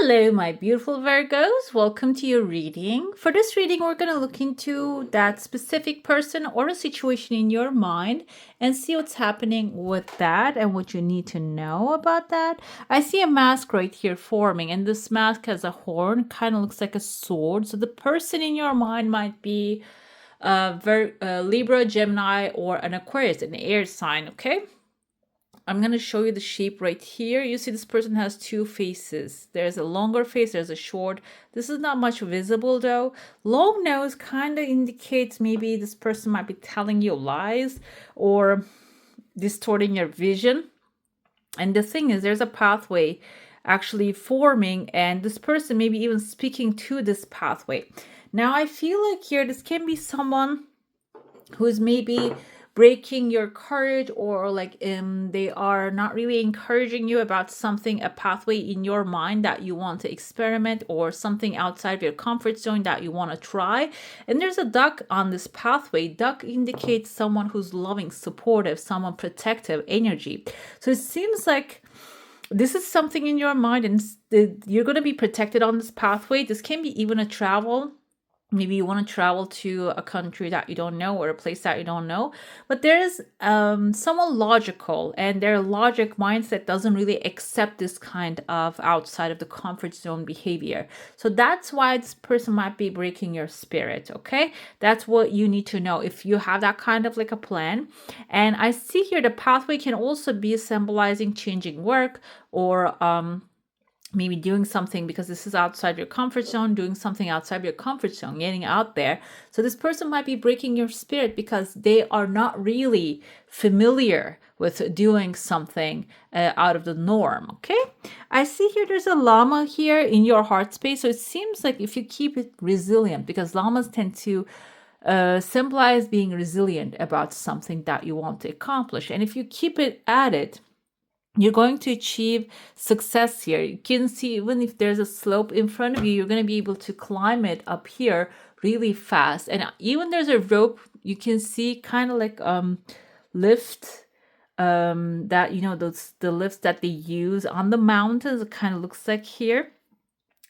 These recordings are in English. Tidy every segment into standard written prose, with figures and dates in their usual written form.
Hello, my beautiful Virgos. Welcome to your reading. For this reading, we're going to look into that specific person or a situation in your mind and see what's happening with that and what you need to know about that. I see a mask right here forming, and this mask has a horn, kind of looks like a sword. So the person in your mind might be Libra, Gemini, or an Aquarius, an air sign, okay? I'm going to show you the shape right here. You see this person has two faces. There's a longer face, there's a short. This is not much visible though. Long nose kind of indicates maybe this person might be telling you lies or distorting your vision. And the thing is, there's a pathway actually forming, and this person maybe even speaking to this pathway. Now, I feel like here, this can be someone who's maybe breaking your courage, or like they are not really encouraging you about something, a pathway in your mind that you want to experiment, or something outside of your comfort zone that you want to try. And there's a duck on this pathway. Duck indicates someone who's loving, supportive, someone protective energy. So it seems like this is something in your mind, and you're going to be protected on this pathway. This can be even a travel. Maybe you want to travel to a country that you don't know, or a place that you don't know. But there is someone logical, and their logic mindset doesn't really accept this kind of outside of the comfort zone behavior. So that's why this person might be breaking your spirit, okay? That's what you need to know if you have that kind of like a plan. And I see here the pathway can also be symbolizing changing work, or maybe doing something, because this is outside your comfort zone, doing something outside your comfort zone, getting out there. So this person might be breaking your spirit because they are not really familiar with doing something out of the norm, okay? I see here there's a llama here in your heart space. So it seems like if you keep it resilient, because llamas tend to symbolize being resilient about something that you want to accomplish. And if you keep it at it, you're going to achieve success here. You can see even if there's a slope in front of you, you're going to be able to climb it up here really fast. And even there's a rope, you can see kind of like lift that, you know, the lifts that they use on the mountains. It kind of looks like here.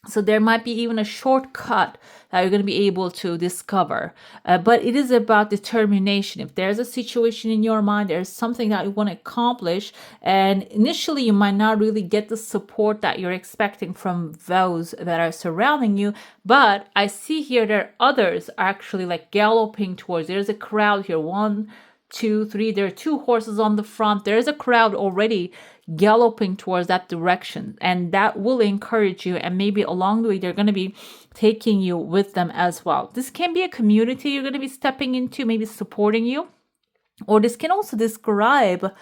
So there might be even a shortcut that you're going to be able to discover. But it is about determination. If there's a situation in your mind, there's something that you want to accomplish, and initially you might not really get the support that you're expecting from those that are surrounding you. But I see here there are others actually like galloping towards. There's a crowd here. 1, 2, 3. There are 2 horses on the front. There's a crowd already galloping towards that direction, and that will encourage you, and maybe along the way they're going to be taking you with them as well. This can be a community you're going to be stepping into, maybe supporting you, or this can also describe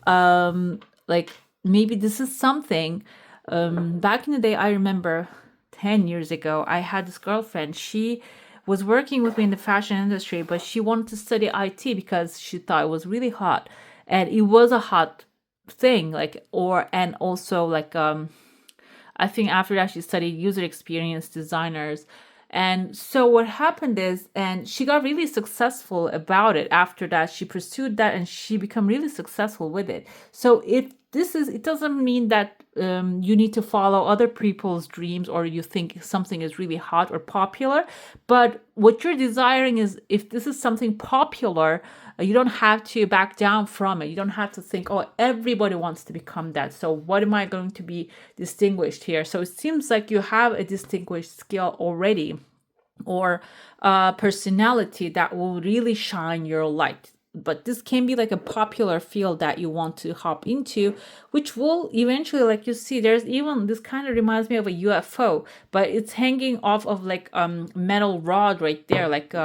like maybe this is something back in the day. I remember 10 years ago I had this girlfriend. She was working with me in the fashion industry, but she wanted to study IT because she thought it was really hot, and it was a hot thing, like, and also like I think after that she studied user experience designers. And so what happened is, and she got really successful about it. After that, she pursued that and she became really successful with it. So it doesn't mean that you need to follow other people's dreams, or you think something is really hot or popular. But what you're desiring is, if this is something popular, you don't have to back down from it. You don't have to think, oh, everybody wants to become that, so what am I going to be distinguished here? So it seems like you have a distinguished skill already, or personality that will really shine your light. But this can be like a popular field that you want to hop into, which will eventually, like you see, there's even, this kind of reminds me of a UFO, but it's hanging off of like metal rod right there, like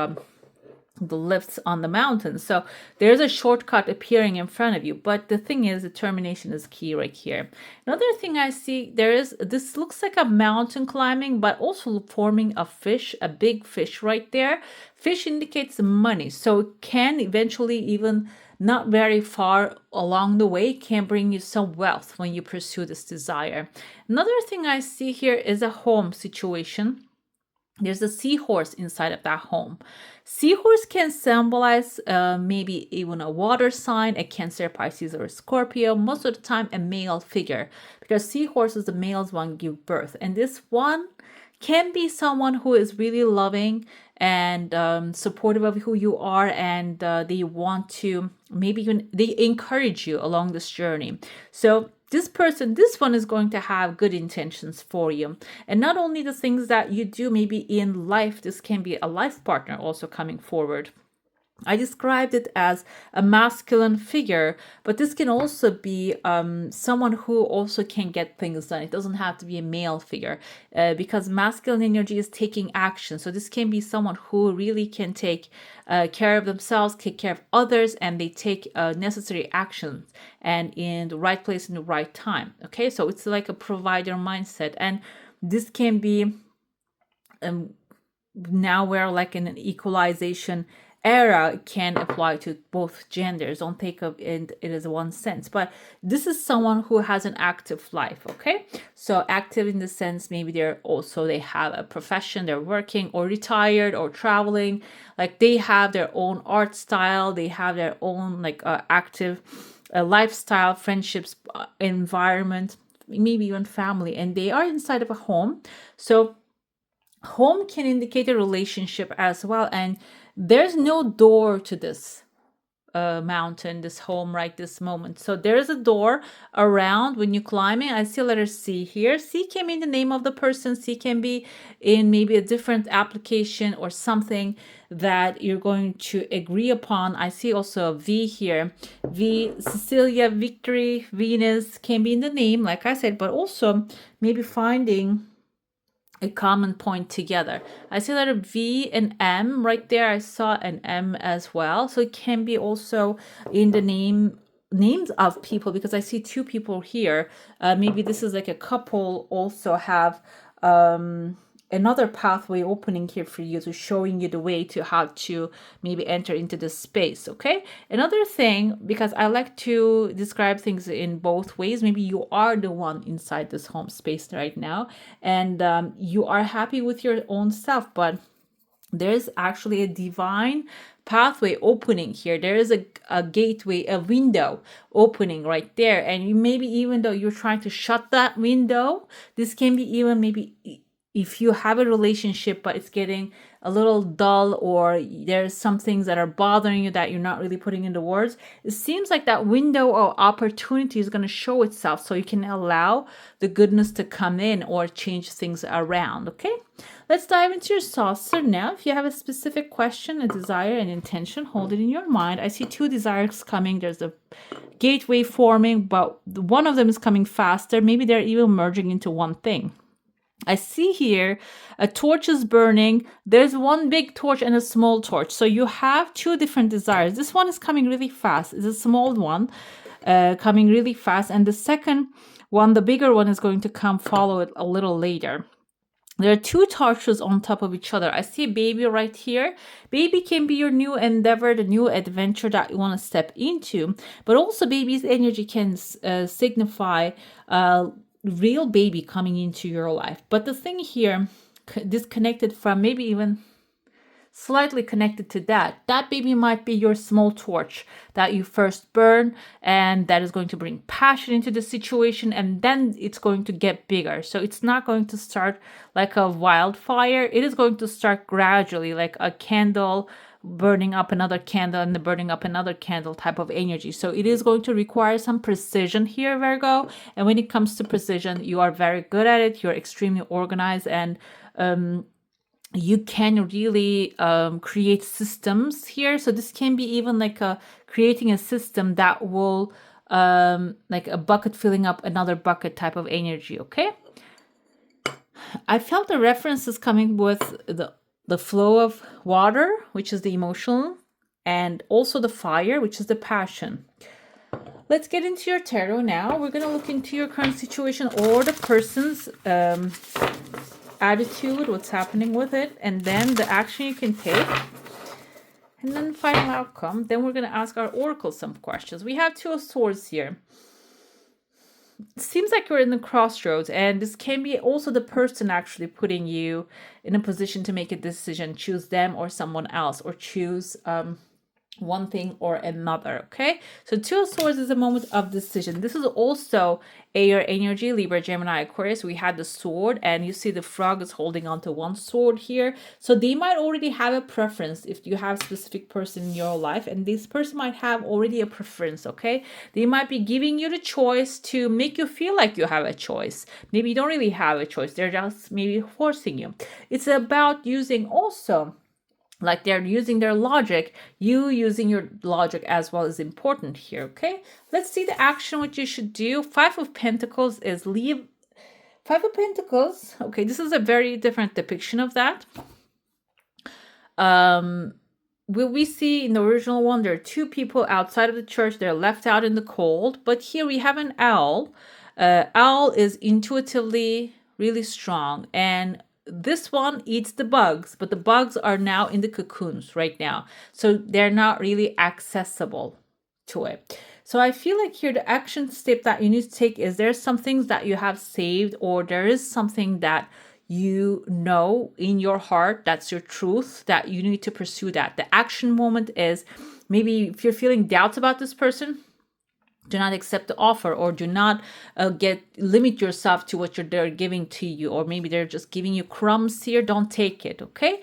the lifts on the mountain. So there's a shortcut appearing in front of you. But the thing is, determination is key right here. Another thing I see, this looks like a mountain climbing, but also forming a fish, a big fish right there. Fish indicates money. So it can eventually, even not very far along the way, can bring you some wealth when you pursue this desire. Another thing I see here is a home situation. There's a seahorse inside of that home. Seahorse can symbolize maybe even a water sign, a Cancer, Pisces, or a Scorpio. Most of the time, a male figure, because seahorse is the male's one give birth, and this one can be someone who is really loving and supportive of who you are, and they want to maybe even they encourage you along this journey. So this person, this one is going to have good intentions for you. And not only the things that you do maybe in life, this can be a life partner also coming forward. I described it as a masculine figure, but this can also be someone who also can get things done. It doesn't have to be a male figure because masculine energy is taking action. So this can be someone who really can take care of themselves, take care of others, and they take necessary actions and in the right place in the right time. Okay, so it's like a provider mindset. And this can be now we're like in an equalization era, can apply to both genders. Don't think of it as one sense, but this is someone who has an active life. Okay, so active in the sense maybe they have a profession, they're working or retired or traveling, like they have their own art style, they have their own like active lifestyle, friendships, environment, maybe even family, and they are inside of a home. So home can indicate a relationship as well, and there's no door to this mountain, this home right this moment. So there is a door around when you're climbing. I see letter C here. C can be in the name of the person. C can be in maybe a different application or something that you're going to agree upon. I see also a V here. V, Cecilia, Victory, Venus can be in the name, like I said, but also maybe finding a common point together. I see letter V and M right there. I saw an M as well. So it can be also in the names of people, because I see two people here. Maybe this is like a couple also have another pathway opening here for you, to showing you the way to how to maybe enter into this space. Okay, another thing, because I like to describe things in both ways, maybe you are the one inside this home space right now, and you are happy with your own self, but there's actually a divine pathway opening here. There is a gateway, a window opening right there, and you maybe, even though you're trying to shut that window, this can be even maybe if you have a relationship but it's getting a little dull, or there's some things that are bothering you that you're not really putting into words, it seems like that window or opportunity is going to show itself, so you can allow the goodness to come in or change things around. Okay, let's dive into your saucer now. If you have a specific question, a desire, an intention, hold it in your mind. I see two desires coming. There's a gateway forming, but one of them is coming faster. Maybe they're even merging into one thing. I see here a torch is burning. There's one big torch and a small torch. So you have two different desires. This one is coming really fast. It's a small one coming really fast. And the second one, the bigger one, is going to come follow it a little later. There are two torches on top of each other. I see a baby right here. Baby can be your new endeavor, the new adventure that you want to step into. But also baby's energy can signify real baby coming into your life. But the thing here, disconnected from, maybe even slightly connected to that baby might be your small torch that you first burn, and that is going to bring passion into the situation, and then it's going to get bigger. So it's not going to start like a wildfire. It is going to start gradually, like a candle burning up another candle and burning up another candle type of energy. So it is going to require some precision here, Virgo. And when it comes to precision, you are very good at it. You're extremely organized, and you can really create systems here. So this can be even like creating a system that will like a bucket filling up another bucket type of energy. Okay, I felt the references coming with the flow of water, which is the emotional, and also the fire, which is the passion. Let's get into your tarot now. We're going to look into your current situation or the person's attitude, what's happening with it, and then the action you can take, and then final outcome. Then we're going to ask our oracle some questions. We have two of swords here. seems like you're in the crossroads, and this can be also the person actually putting you in a position to make a decision, choose them or someone else, or choose one thing or another. Okay, so Two of Swords is a moment of decision. This is also air energy, Libra, Gemini, Aquarius. We had the sword, and you see the frog is holding on to one sword here. So they might already have a preference if you have a specific person in your life, and this person might have already a preference. Okay, they might be giving you the choice to make you feel like you have a choice. Maybe you don't really have a choice, they're just maybe forcing you. It's about using also, like they're using their logic, you using your logic as well is important here. Okay, let's see the action, what you should do. Five of Pentacles is leave. Five of Pentacles, okay, this is a very different depiction of that. Will we see in the original one, there are two people outside of the church, they're left out in the cold, but here we have an owl. Owl is intuitively really strong, and this one eats the bugs, but the bugs are now in the cocoons right now, so they're not really accessible to it. So I feel like here the action step that you need to take is there's some things that you have saved, or there is something that you know in your heart that's your truth, that you need to pursue that. The action moment is maybe if you're feeling doubts about this person, do not accept the offer, or do not limit yourself to what they're giving to you, or maybe they're just giving you crumbs here. Don't take it, okay?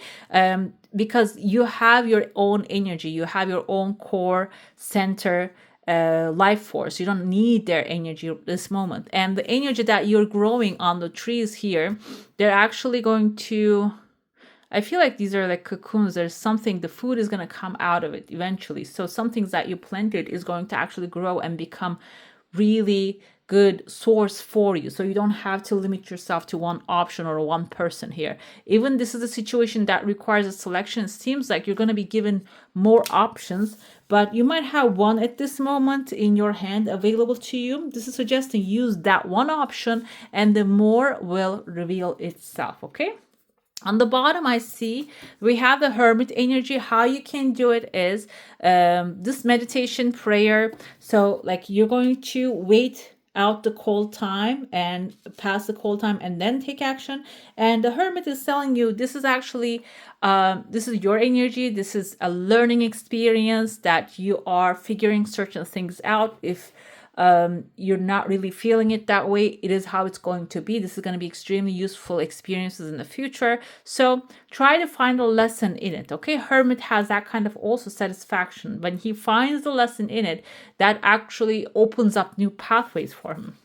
Because you have your own energy, you have your own core center life force. You don't need their energy at this moment, and the energy that you're growing on the trees here, they're actually going to, I feel like these are like cocoons. There's something, the food is going to come out of it eventually. So some things that you planted is going to actually grow and become really good source for you. So you don't have to limit yourself to one option or one person here. Even this is a situation that requires a selection. It seems like you're going to be given more options, but you might have one at this moment in your hand available to you. This is suggesting use that one option and the more will reveal itself, okay? On the bottom, I see we have the Hermit energy. How you can do it is this meditation prayer. So like you're going to wait out the cold time and pass the cold time and then take action. And the Hermit is telling you this is actually, this is your energy. This is a learning experience that you are figuring certain things out. If you're not really feeling it that way, it is how it's going to be. This is going to be extremely useful experiences in the future. So try to find a lesson in it. Okay, Hermit has that kind of also satisfaction. When he finds the lesson in it, that actually opens up new pathways for him.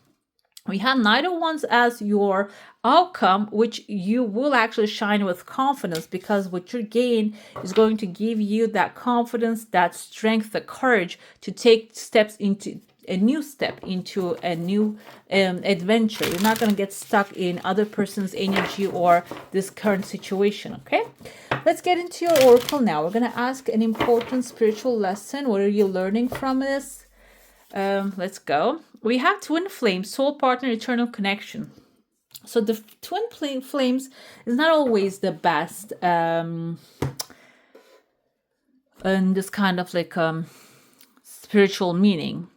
We have Knight of Wands as your outcome, which you will actually shine with confidence, because what you gain is going to give you that confidence, that strength, the courage to take steps into a new step, into a new adventure. You're not going to get stuck in other person's energy or this current situation. Okay, let's get into your oracle now. We're going to ask an important spiritual lesson. What are you learning from this? Let's go. We have twin flames, soul partner, eternal connection. So the twin flames is not always the best and this kind of like spiritual meaning.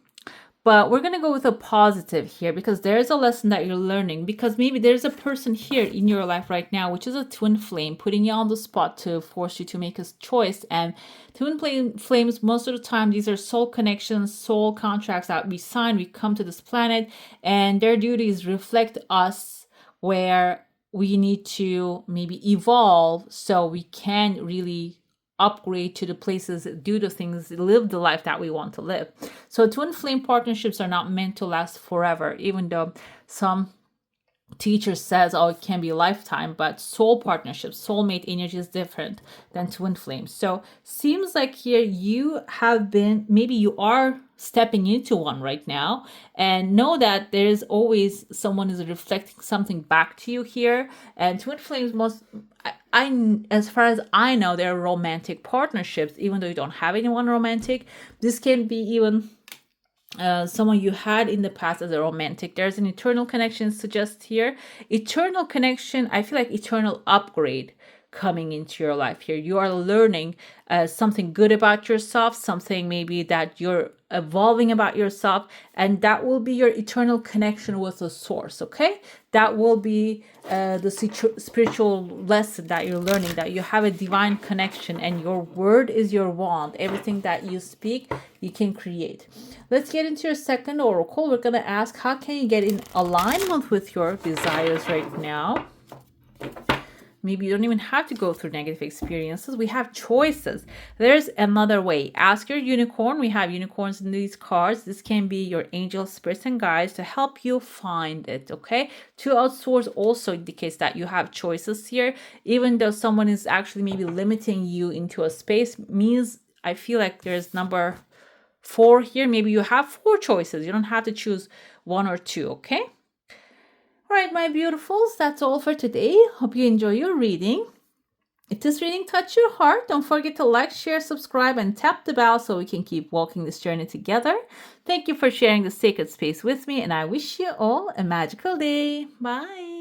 But we're going to go with a positive here, because there is a lesson that you're learning, because maybe there's a person here in your life right now, which is a twin flame, putting you on the spot to force you to make a choice. And twin flames, most of the time, these are soul connections, soul contracts that we sign. We come to this planet, and their duties reflect us where we need to maybe evolve so we can really upgrade to the places, do the things, live the life that we want to live. So twin flame partnerships are not meant to last forever, even though some teacher says, oh, it can be a lifetime, but soul partnerships, soulmate energy is different than twin flames. So seems like here you have been, maybe you are stepping into one right now, and know that there's always someone is reflecting something back to you here. And twin flames, most as far as I know, they're romantic partnerships, even though you don't have anyone romantic. This can be even someone you had in the past as a romantic. There's an eternal connection suggest here. Eternal connection, I feel like eternal upgrade coming into your life here. You are learning something good about yourself, something maybe that you're evolving about yourself, and that will be your eternal connection with the source. Okay, that will be the spiritual lesson that you're learning, that you have a divine connection and your word is your wand. Everything that you speak, you can create. Let's get into your second oracle. We're going to ask, how can you get in alignment with your desires right now? Maybe you don't even have to go through negative experiences. We have choices. There's another way. Ask your unicorn. We have unicorns in these cards. This can be your angel, spirits, and guides to help you find it, okay? Two of swords also indicates that you have choices here. Even though someone is actually maybe limiting you into a space, means I feel like there's number 4 here. Maybe you have 4 choices. You don't have to choose 1 or 2, okay? All right, my beautifuls, that's all for today. Hope you enjoy your reading. If this reading touched your heart, don't forget to like, share, subscribe, and tap the bell so we can keep walking this journey together. Thank you for sharing the sacred space with me, and I wish you all a magical day. Bye.